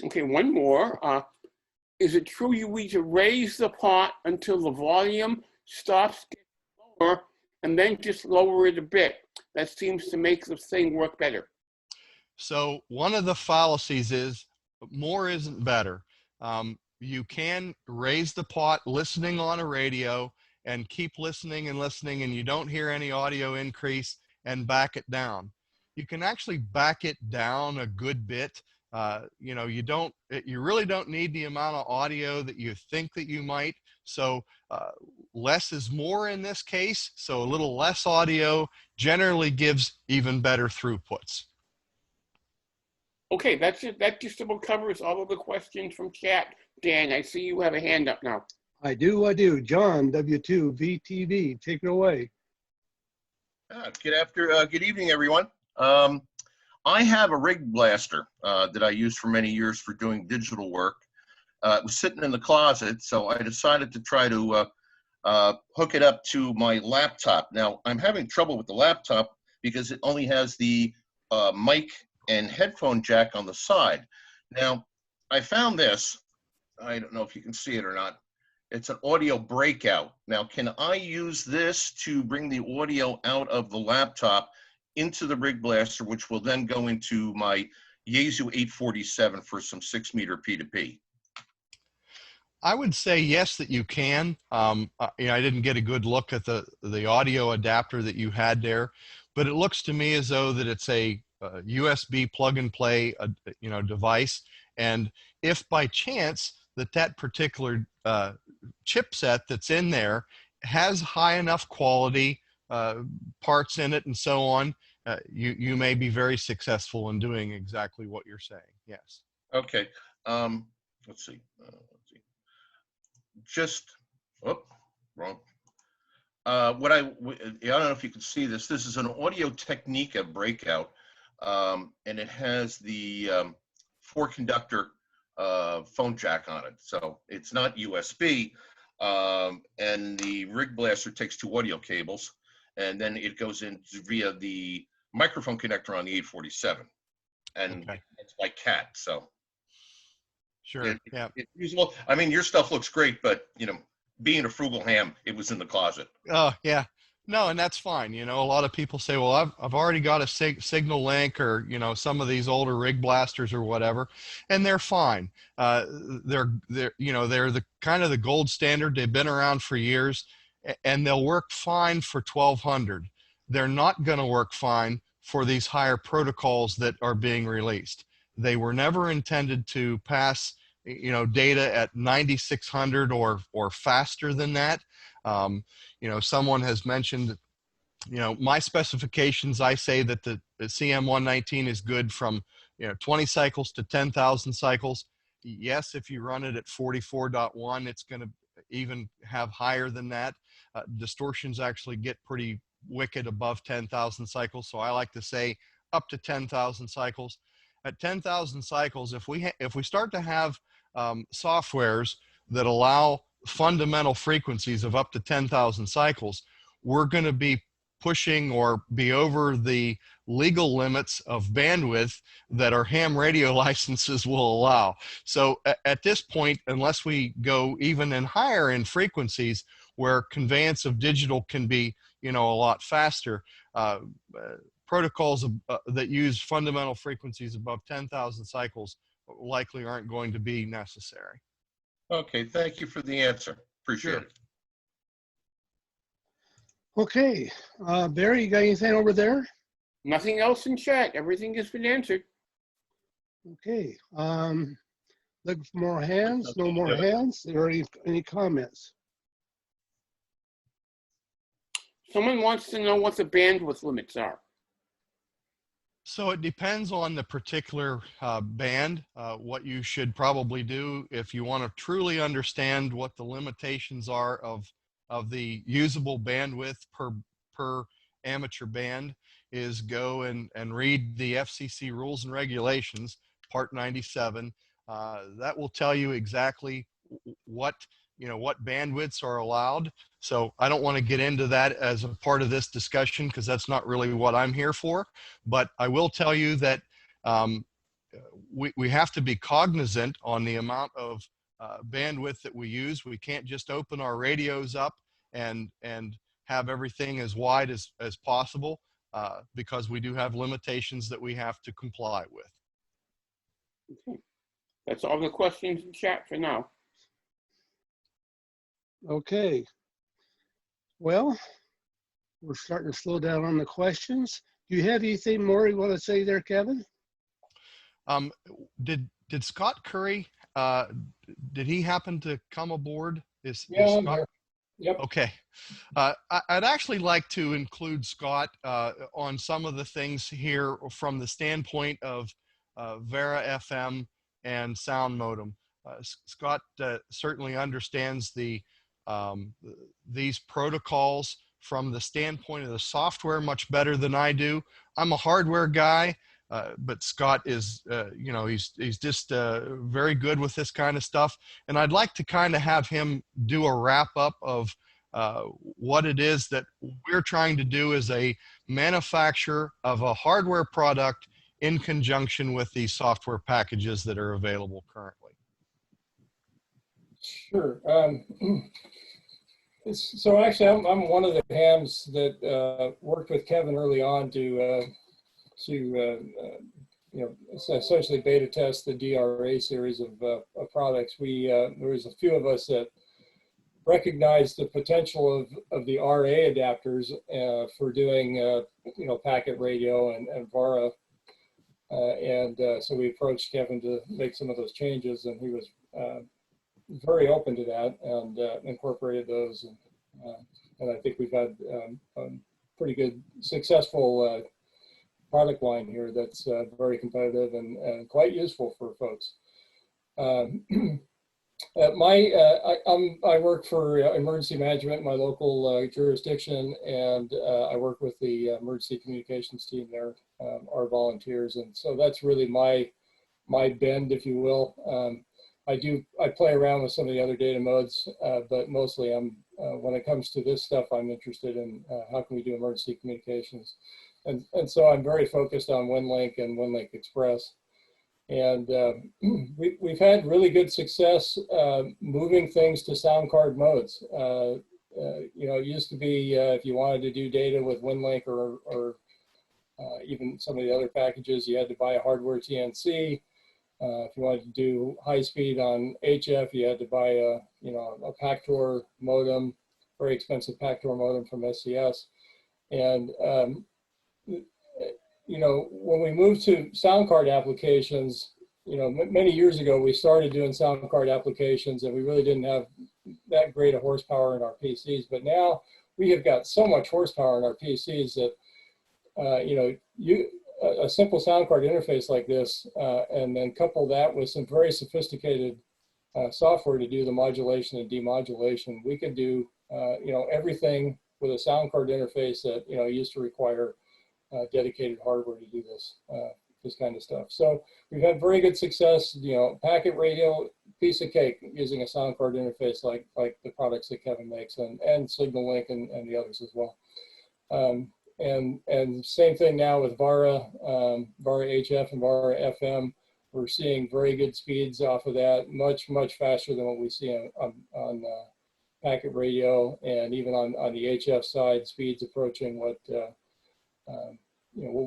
Okay, one more. Is it true you need to raise the pot until the volume stops getting lower and then just lower it a bit? That seems to make the thing work better. So one of the fallacies is more isn't better. You can raise the pot listening on a radio and keep listening and listening, and you don't hear any audio increase, and back it down. You can actually back it down a good bit. You know, you really don't need the amount of audio that you think that you might. So less is more in this case. So a little less audio generally gives even better throughputs. Okay, that's it. That just about covers all of the questions from chat. Dan, I see you have a hand up now. I do. John, W2VTV, take it away. Good evening, everyone. I have a rig blaster that I used for many years for doing digital work. It was sitting in the closet, so I decided to try to hook it up to my laptop. Now, I'm having trouble with the laptop because it only has the mic and headphone jack on the side. Now, I found this. I don't know if you can see it or not. It's an audio breakout. Now, can I use this to bring the audio out of the laptop into the rig blaster, which will then go into my Yaesu 847 for some 6-meter P2P? I would say yes, that you can. You know, I didn't get a good look at the audio adapter that you had there, but it looks to me as though that it's a USB plug and play, you know, device. And if by chance that particular chipset that's in there has high enough quality parts in it and so on, you may be very successful in doing exactly what you're saying. Yes. Okay. Let's see. Wrong. I don't know if you can see this. This is an Audio Technica breakout, and it has the 4-conductor phone jack on it. So it's not USB, and the rig blaster takes 2 audio cables, and then it goes in via the microphone connector on the 847, and okay. It's like CAT. So sure, yeah. It's usable. I mean, your stuff looks great, but you know, being a frugal ham, it was in the closet. Oh yeah. No, and that's fine. You know, a lot of people say, well, I've already got a signal link, or, you know, some of these older rig blasters or whatever, and they're fine. They're you know, they're the kind of the gold standard. They've been around for years, and they'll work fine for 1200. They're not going to work fine for these higher protocols that are being released. They were never intended to pass, you know, data at 9600 or faster than that. You know, someone has mentioned, you know, my specifications, I say that the CM119 is good from, you know, 20 cycles to 10,000 cycles. Yes, if you run it at 44.1, it's going to even have higher than that. Distortions actually get pretty wicked above 10,000 cycles. So I like to say up to 10,000 cycles. At 10,000 cycles, if we start to have softwares that allow fundamental frequencies of up to 10,000 cycles, we're going to be pushing or be over the legal limits of bandwidth that our ham radio licenses will allow. So at this point, unless we go even in higher in frequencies where conveyance of digital can be, you know, a lot faster, protocols that use fundamental frequencies above 10,000 cycles likely aren't going to be necessary. Okay, thank you for the answer. Appreciate it. Okay, Barry, you got anything over there? Nothing else in chat. Everything has been answered. Okay, looking for more hands. No more hands. Are there any comments? Someone wants to know what the bandwidth limits are. So it depends on the particular band. What you should probably do if you want to truly understand what the limitations are of the usable bandwidth per amateur band is go and read the FCC rules and regulations, Part 97. That will tell you exactly what bandwidths are allowed. So I don't want to get into that as a part of this discussion because that's not really what I'm here for. But I will tell you that we have to be cognizant on the amount of bandwidth that we use. We can't just open our radios up and have everything as wide as possible because we do have limitations that we have to comply with. Okay. That's all the questions in chat for now. Okay. Well, we're starting to slow down on the questions. Do you have anything more you want to say there, Kevin? Did Scott Curry, did he happen to come aboard? Yeah, is I'm Scott? here. Yep. Okay. I'd actually like to include Scott on some of the things here from the standpoint of Vera FM and sound modem. Scott certainly understands these protocols from the standpoint of the software much better than I do. I'm a hardware guy, but Scott is, he's just very good with this kind of stuff. And I'd like to kind of have him do a wrap up of what it is that we're trying to do as a manufacturer of a hardware product in conjunction with these software packages that are available currently. Sure. So actually, I'm one of the hams that worked with Kevin early on to essentially beta test the DRA series of products. There was a few of us that recognized the potential of the RA adapters for doing packet radio and VARA, so we approached Kevin to make some of those changes, and he was very open to that and incorporated those, and I think we've had a pretty good successful product line here that's very competitive and quite useful for folks. I work for emergency management in my local jurisdiction, and I work with the emergency communications team there, our volunteers, and so that's really my bend, if you will. I play around with some of the other data modes, but mostly when it comes to this stuff, I'm interested in how can we do emergency communications. And so I'm very focused on Winlink and Winlink Express. And we've had really good success moving things to Soundcard modes. It used to be if you wanted to do data with Winlink or even some of the other packages, you had to buy a hardware TNC. If you wanted to do high speed on HF, you had to buy a Pactor modem, very expensive Pactor modem from SCS. And when we moved to Soundcard applications, many years ago, we started doing Soundcard applications, and we really didn't have that great a horsepower in our PCs. But now we have got so much horsepower in our PCs that a simple Soundcard interface like this, and then couple that with some very sophisticated software to do the modulation and demodulation, we could do everything with a Soundcard interface that used to require dedicated hardware to do this kind of stuff. So we've had very good success. Packet radio, piece of cake, using a Soundcard interface like the products that Kevin makes, and Signal Link and the others as well. And same thing now with VARA, VARA HF and VARA FM. We're seeing very good speeds off of that, much faster than what we see on packet radio, and even on the HF side, speeds approaching what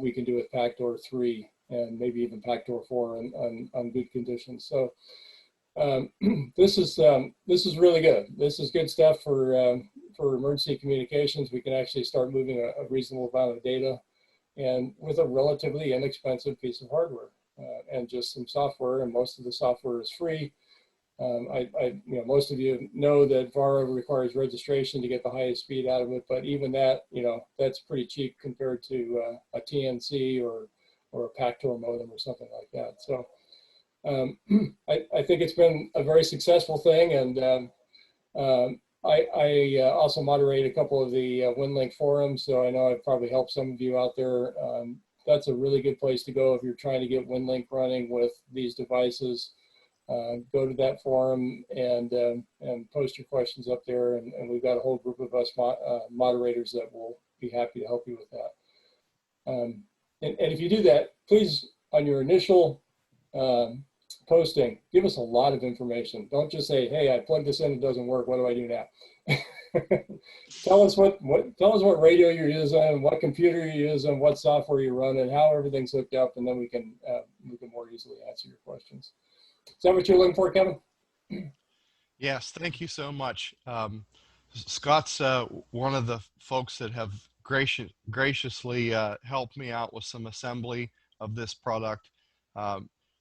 we can do with Pactor 3 and maybe even Pactor 4 on good conditions. So this is really good. This is good stuff for emergency communications. We can actually start moving a reasonable amount of data, and with a relatively inexpensive piece of hardware and just some software. And most of the software is free. Most of you know that VARA requires registration to get the highest speed out of it, but even that, that's pretty cheap compared to a TNC or a Pactor modem or something like that. So I think it's been a very successful thing, and I also moderate a couple of the Winlink forums, so I know I've probably helped some of you out there. That's a really good place to go if you're trying to get Winlink running with these devices. Go to that forum and post your questions up there, and we've got a whole group of us moderators that will be happy to help you with that. And if you do that, please, on your initial posting, give us a lot of information. Don't just say, "Hey, I plugged this in, it doesn't work. What do I do now?" Tell us what radio you're using, what computer you're using, what software you're running, how everything's hooked up, and then we can more easily answer your questions. Is that what you're looking for, Kevin? Yes, thank you so much. Scott's one of the folks that have graciously helped me out with some assembly of this product.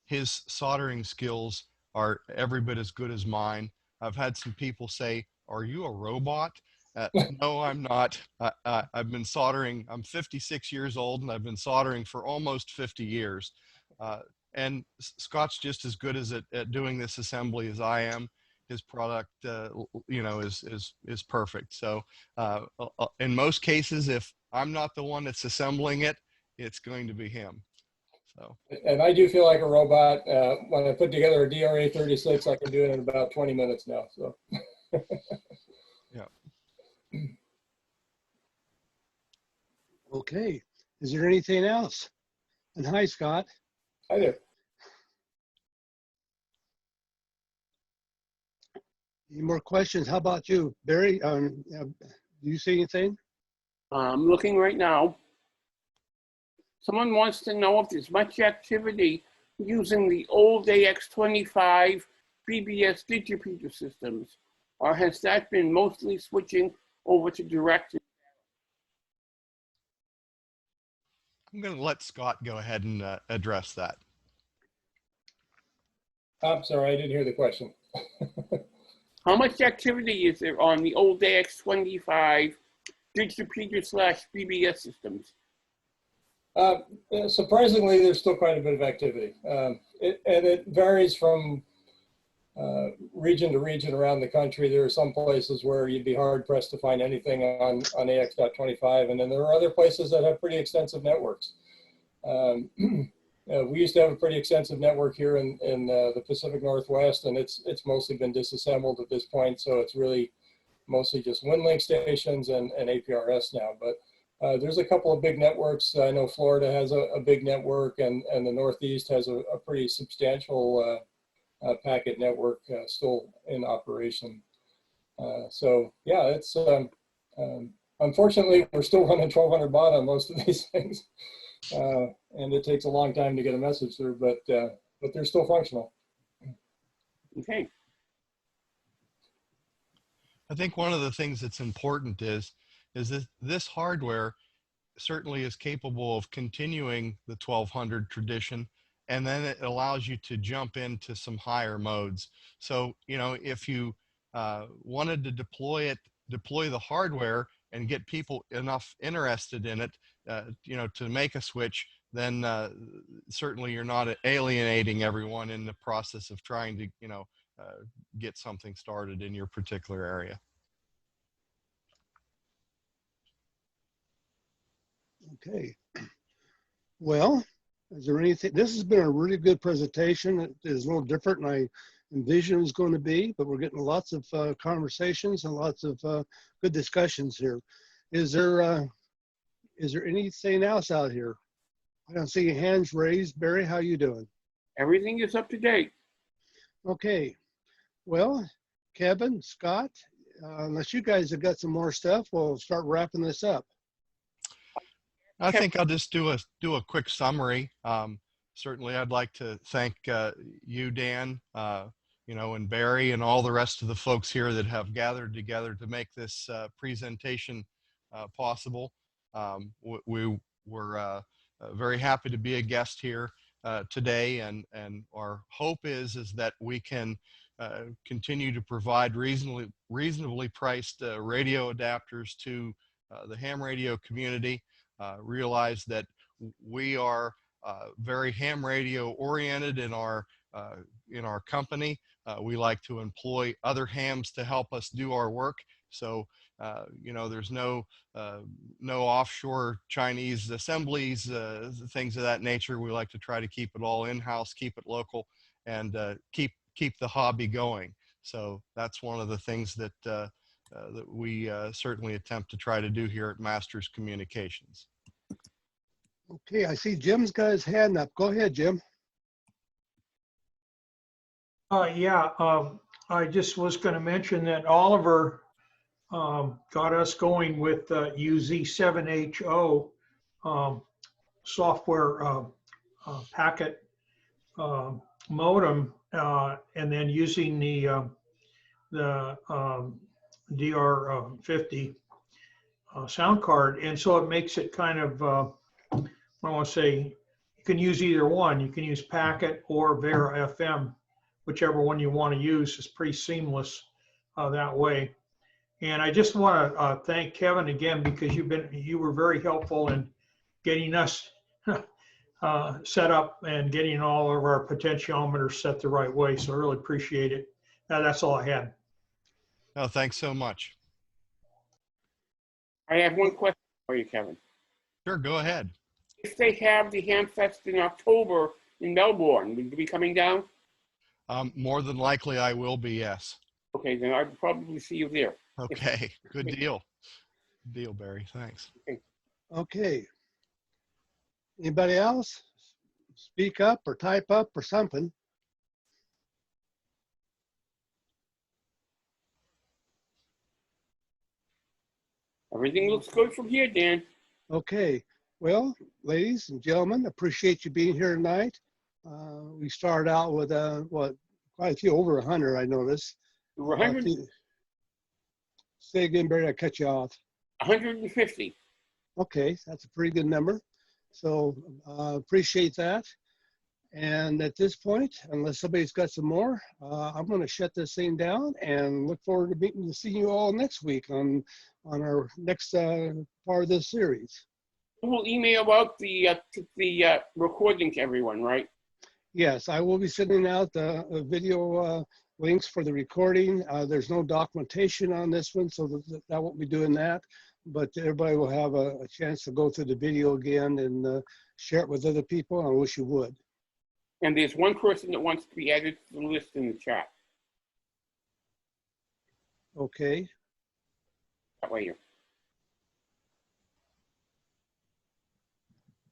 His soldering skills are every bit as good as mine. I've had some people say, "Are you a robot?" No, I'm not. I've been soldering. I'm 56 years old, and I've been soldering for almost 50 years. And Scott's just as good at doing this assembly as I am. His product, you know, is perfect. So in most cases, if I'm not the one that's assembling it, it's going to be him. So. And I do feel like a robot. When I put together a DRA 36, I can do it in about 20 minutes now. So. Yeah. Okay. Is there anything else? And hi, Scott. Hi there. Any more questions? How about you, Barry? Do you see anything? I'm looking right now. Someone wants to know if there's much activity using the old AX25 BBS digipeater systems, or has that been mostly switching over to direct? I'm going to let Scott go ahead and address that. I'm sorry, I didn't hear the question. How much activity is there on the old AX25 digipeater / BBS systems? Surprisingly, there's still quite a bit of activity. And it varies from region to region around the country. There are some places where you'd be hard pressed to find anything on AX.25, and then there are other places that have pretty extensive networks. We used to have a pretty extensive network here in the Pacific Northwest, and it's mostly been disassembled at this point, so it's really mostly just Winlink stations and APRS now. But there's a couple of big networks. I know Florida has a big network, and the Northeast has a pretty substantial packet network still in operation. So yeah, it's unfortunately we're still running 1200 baud on most of these things, and it takes a long time to get a message through, but they're still functional. Okay. I think one of the things that's important is that this hardware certainly is capable of continuing the 1200 tradition, and then it allows you to jump into some higher modes. So, you know, if you wanted to deploy the hardware and get people enough interested in it, you know, to make a switch, then certainly you're not alienating everyone in the process of trying to, you know, get something started in your particular area. Okay. Well, is there anything? This has been a really good presentation. It is a little different than I envisioned it was going to be, but we're getting lots of conversations and lots of good discussions here. Is there anything else out here? I don't see your hands raised. Barry, how you doing? Everything is up to date. Okay. Well, Kevin, Scott, unless you guys have got some more stuff, we'll start wrapping this up. I think I'll just do a quick summary. Certainly, I'd like to thank you, Dan, you know, and Barry, and all the rest of the folks here that have gathered together to make this presentation possible. We were very happy to be a guest here today, and our hope is that we can continue to provide reasonably priced radio adapters to the ham radio community. Realize that we are very ham radio oriented in our company. We like to employ other hams to help us do our work. So, you know, there's no offshore Chinese assemblies, things of that nature. We like to try to keep it all in-house, keep it local, and keep the hobby going. So that's one of the things that that we certainly attempt to try to do here at Masters Communications. Okay, I see Jim's got his hand up. Go ahead, Jim. Yeah, I just was going to mention that Oliver got us going with UZ7HO software packet modem, and then using the DR50 sound card, and so it makes it kind of I want to say you can use either one. You can use packet or Vera FM, whichever one you want to use. Is pretty seamless that way. And I just want to thank Kevin again, because you were very helpful in getting us set up and getting all of our potentiometers set the right way. So I really appreciate it. That's all I had. Oh, thanks so much. I have one question for you, Kevin. Sure, go ahead. If they have the Hamfest in October in Melbourne, will you be coming down? More than likely I will be, yes. Okay, then I'll probably see you there. Okay, good deal. Good deal, Barry, thanks. Okay. Anybody else? Speak up or type up or something. Everything looks good from here, Dan. Okay. Well, ladies and gentlemen, appreciate you being here tonight. We started out with what, quite a few, over 100, I noticed. Over 100? Say again, Barry, I cut you off. 150. Okay, that's a pretty good number. So appreciate that. And at this point, unless somebody's got some more, I'm going to shut this thing down and look forward to seeing you all next week on our next part of this series. We'll email out the recording to everyone, right? Yes, I will be sending out the video links for the recording. There's no documentation on this one, so that won't be doing that. But everybody will have a chance to go through the video again and share it with other people. I wish you would. And there's one person that wants to be added to the list in the chat. Okay. That way here.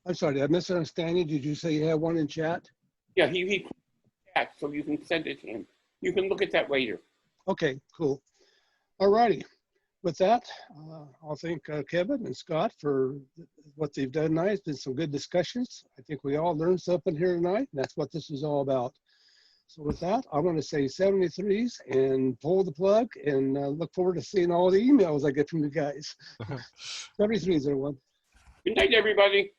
I'm sorry, did I misunderstand you? Did you say you have one in chat? Yeah, he put it in chat, so you can send it to him. You can look at that later. Okay, cool. All righty. With that, I'll thank Kevin and Scott for what they've done tonight. It's been some good discussions. I think we all learned something here tonight, and that's what this is all about. So with that, I'm going to say 73s and pull the plug, and look forward to seeing all the emails I get from you guys. 73s, everyone. Good night, everybody.